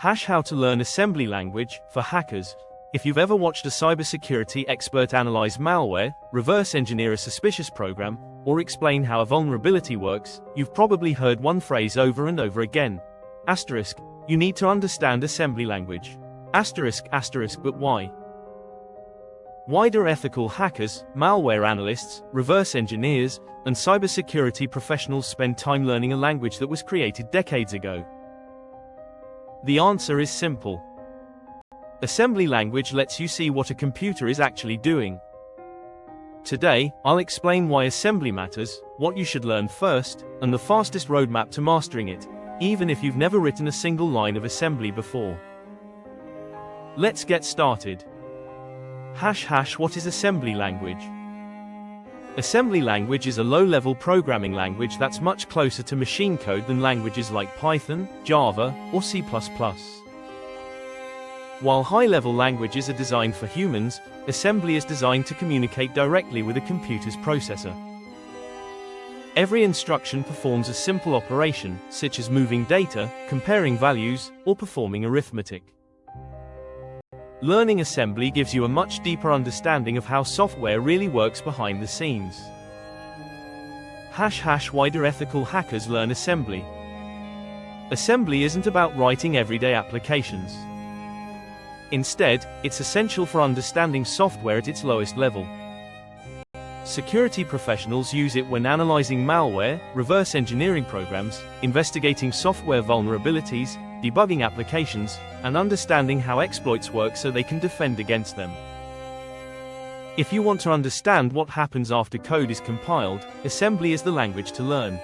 How to learn assembly language for hackers. If you've ever watched a cybersecurity expert analyze malware, reverse engineer a suspicious program, or explain how a vulnerability works, you've probably heard one phrase over and over again. Asterisk, you need to understand assembly language. Asterisk, but why? Why do ethical hackers, malware analysts, reverse engineers, and cybersecurity professionals spend time learning a language that was created decades ago? The answer is simple. Assembly language lets you see what a computer is actually doing. Today, I'll explain why assembly matters, what you should learn first, and the fastest roadmap to mastering it, even if you've never written a single line of assembly before. Let's get started. What is assembly language? Assembly language is a low-level programming language that's much closer to machine code than languages like Python, Java, or C++. While high-level languages are designed for humans, assembly is designed to communicate directly with a computer's processor. Every instruction performs a simple operation, such as moving data, comparing values, or performing arithmetic. Learning assembly gives you a much deeper understanding of how software really works behind the scenes. Why do ethical hackers learn assembly? Assembly isn't about writing everyday applications. Instead, it's essential for understanding software at its lowest level. Security professionals use it when analyzing malware, reverse engineering programs, investigating software vulnerabilities, debugging applications, and understanding how exploits work so they can defend against them. If you want to understand what happens after code is compiled, assembly is the language to learn.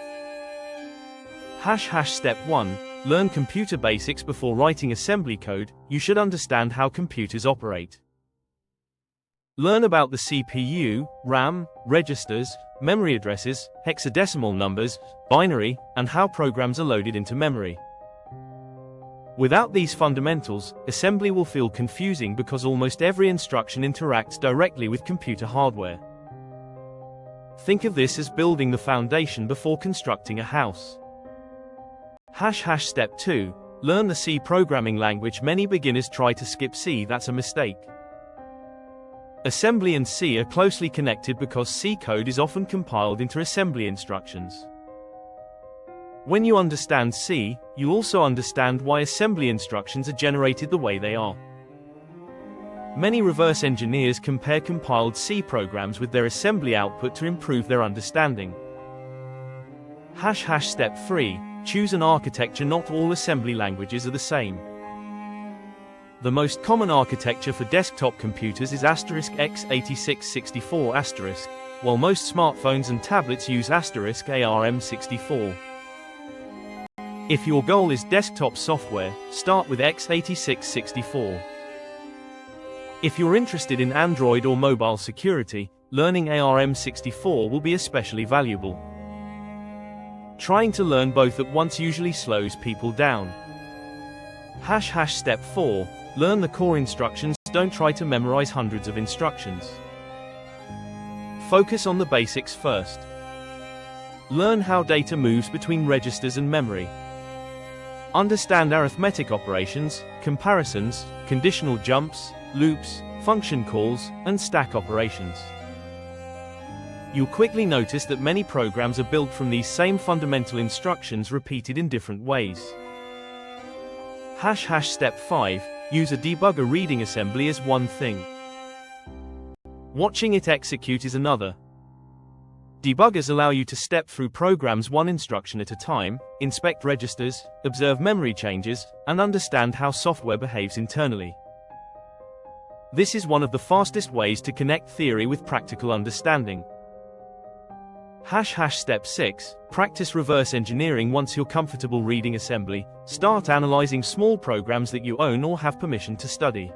Step 1. Learn computer basics before writing assembly code. You should understand how computers operate. Learn about the CPU, RAM, registers, memory addresses, hexadecimal numbers, binary, and how programs are loaded into memory. Without these fundamentals, assembly will feel confusing because almost every instruction interacts directly with computer hardware. Think of this as building the foundation before constructing a house. Step 2. Learn the C programming language. Many beginners try to skip C. That's a mistake. Assembly and C are closely connected because C code is often compiled into assembly instructions. When you understand C, you also understand why assembly instructions are generated the way they are. Many reverse engineers compare compiled C programs with their assembly output to improve their understanding. Step 3. Choose an architecture. Not all assembly languages are the same. The most common architecture for desktop computers is x86-64 *, while most smartphones and tablets use *ARM64. If your goal is desktop software, start with x86-64. If you're interested in Android or mobile security, learning ARM64 will be especially valuable. Trying to learn both at once usually slows people down. Step 4. Learn the core instructions. Don't try to memorize hundreds of instructions. Focus on the basics first. Learn how data moves between registers and memory. Understand arithmetic operations, comparisons, conditional jumps, loops, function calls, and stack operations. You'll quickly notice that many programs are built from these same fundamental instructions repeated in different ways. Step 5. Use a debugger. Reading assembly is one thing. Watching it execute is another. Debuggers allow you to step through programs one instruction at a time, inspect registers, observe memory changes, and understand how software behaves internally. This is one of the fastest ways to connect theory with practical understanding. Step 6. Practice reverse engineering. Once you're comfortable reading assembly, start analyzing small programs that you own or have permission to study.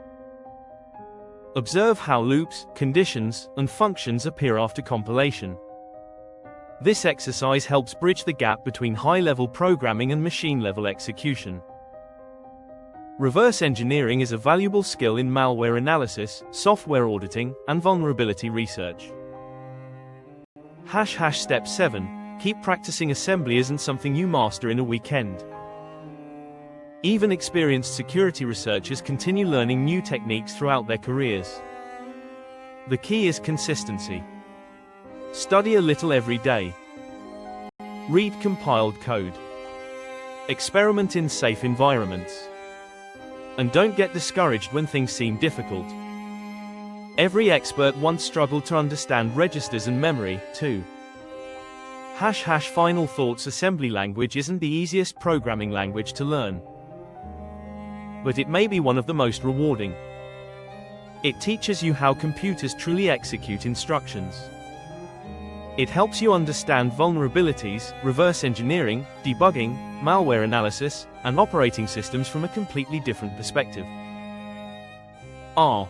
Observe how loops, conditions, and functions appear after compilation. This exercise helps bridge the gap between high-level programming and machine-level execution. Reverse engineering is a valuable skill in malware analysis, software auditing, and vulnerability research. Step 7. Keep practicing. Assembly isn't something you master in a weekend. Even experienced security researchers continue learning new techniques throughout their careers. The key is consistency. Study a little every day. Read compiled code. Experiment in safe environments. And don't get discouraged when things seem difficult. Every expert once struggled to understand registers and memory, too. Final thoughts: assembly language isn't the easiest programming language to learn. But it may be one of the most rewarding. It teaches you how computers truly execute instructions. It helps you understand vulnerabilities, reverse engineering, debugging, malware analysis, and operating systems from a completely different perspective. R.